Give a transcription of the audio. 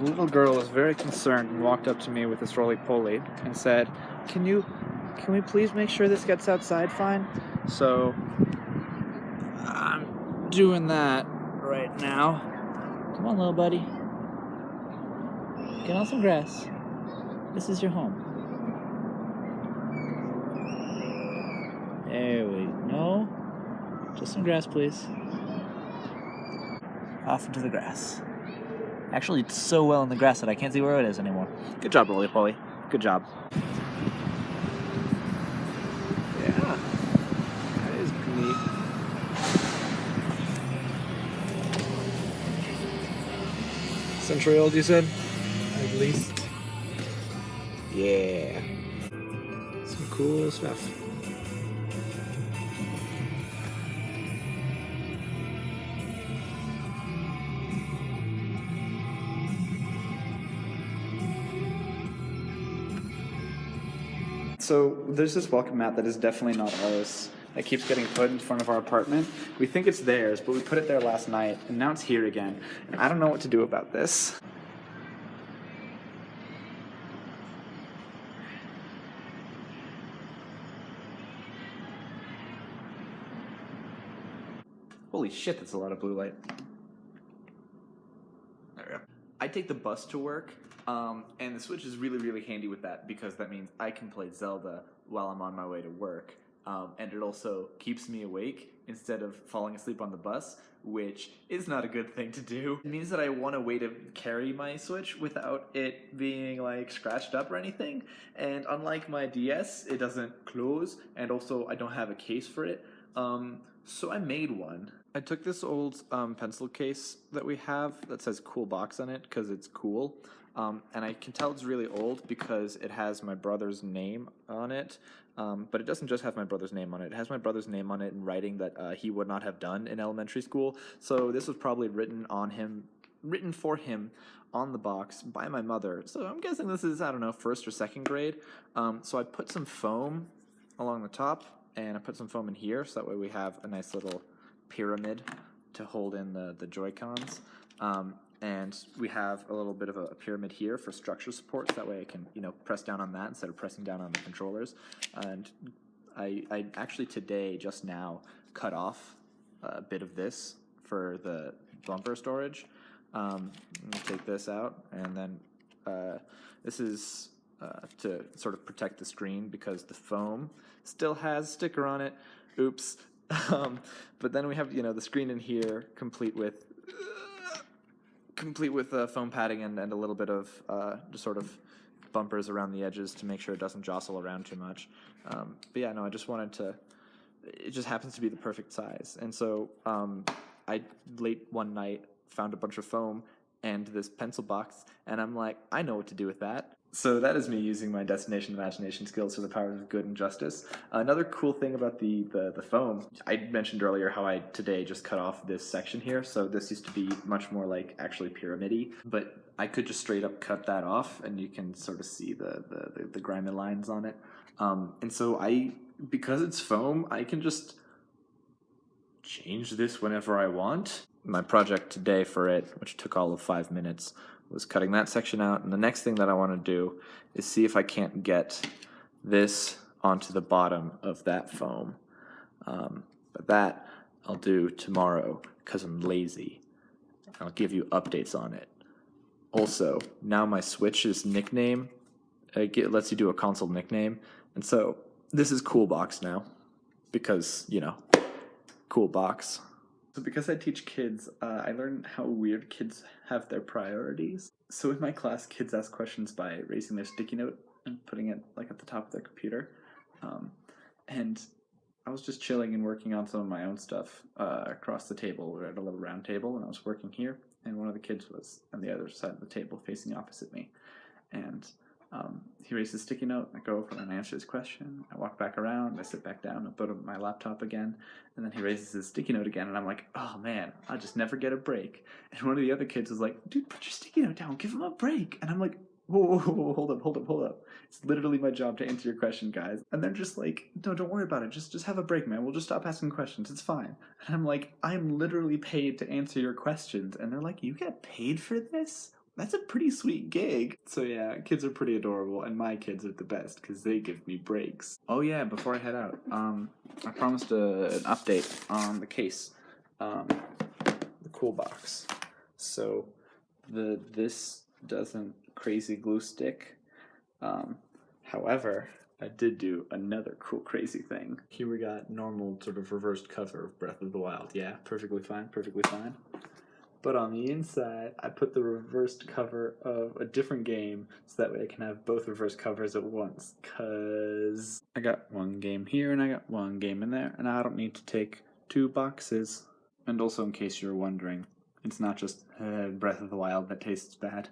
little girl was very concerned and walked up to me with this Roly Poly and said, can we please make sure this gets outside fine? So, I'm doing that right now. Come on, little buddy. Get on some grass. This is your home. There we go. Just some grass, please. Off into the grass. Actually, it's so well in the grass that I can't see where it is anymore. Good job, Roly Poly. Good job. Yeah, that is neat. Century-old, you said? At least. Yeah. Some cool stuff. So there's this welcome mat that is definitely not ours. That keeps getting put in front of our apartment. We think it's theirs, but we put it there last night, and now it's here again. And I don't know what to do about this. Holy shit, that's a lot of blue light. There we go. I take the bus to work, and the Switch is really, really handy with that because that means I can play Zelda while I'm on my way to work. And it also keeps me awake instead of falling asleep on the bus, which is not a good thing to do. It means that I want a way to carry my Switch without it being like scratched up or anything. And unlike my DS, it doesn't close, and also I don't have a case for it. So I made one. I took this old pencil case that we have that says Cool Box on it because it's cool. And I can tell it's really old because it has my brother's name on it. But it doesn't just have my brother's name on it. It has my brother's name on it in writing that he would not have done in elementary school. So this was probably written for him on the box by my mother. So I'm guessing this is, I don't know, first or second grade. So I put some foam along the top, and I put some foam in here, so that way we have a nice little pyramid to hold in the Joy-Cons. And we have a little bit of a pyramid here for structure support, so that way I can, press down on that instead of pressing down on the controllers. And I actually today, just now, cut off a bit of this for the bumper storage. Let me take this out, and then this is to sort of protect the screen because the foam still has sticker on it. Oops. But then we have, the screen in here complete with foam padding and a little bit of just sort of bumpers around the edges to make sure it doesn't jostle around too much. But yeah, no, I just wanted to, it just happens to be the perfect size. And so I, late one night, found a bunch of foam and this pencil box, and I'm like, I know what to do with that. So that is me using my destination imagination skills for the powers of good and justice. Another cool thing about the foam, I mentioned earlier how I today just cut off this section here, so this used to be much more like actually pyramid-y, but I could just straight up cut that off, and you can sort of see the grimy lines on it. And so because it's foam, I can just change this whenever I want. My project today for it, which took all of 5 minutes, was cutting that section out, and the next thing that I want to do is see if I can't get this onto the bottom of that foam. But that I'll do tomorrow because I'm lazy. I'll give you updates on it. Also, now my Switch's nickname lets you do a console nickname, and so this is Cool Box now because, Cool Box. So because I teach kids, I learn how weird kids have their priorities. So in my class, kids ask questions by raising their sticky note and putting it like at the top of their computer. And I was just chilling and working on some of my own stuff across the table. We were at a little round table, and I was working here, and one of the kids was on the other side of the table facing opposite me. And he raised his sticky note, I go over and answer his question, I walk back around, I sit back down, I put up my laptop again, and then he raises his sticky note again, and I'm like, oh man, I'll just never get a break. And one of the other kids was like, dude, put your sticky note down, give him a break. And I'm like, whoa, hold up. It's literally my job to answer your question, guys. And they're just like, no, don't worry about it, just have a break, man, we'll just stop asking questions, it's fine. And I'm like, I'm literally paid to answer your questions. And they're like, you get paid for this? That's a pretty sweet gig. So yeah, kids are pretty adorable, and my kids are the best because they give me breaks. Oh yeah, before I head out, I promised an update on the case, the cool box. So this doesn't crazy glue stick. However, I did do another cool crazy thing. Here we got normal sort of reversed cover of Breath of the Wild. Yeah, perfectly fine, perfectly fine. But on the inside, I put the reversed cover of a different game so that way I can have both reversed covers at once. Cause I got one game here and I got one game in there, and I don't need to take two boxes. And also, in case you're wondering, it's not just Breath of the Wild that tastes bad.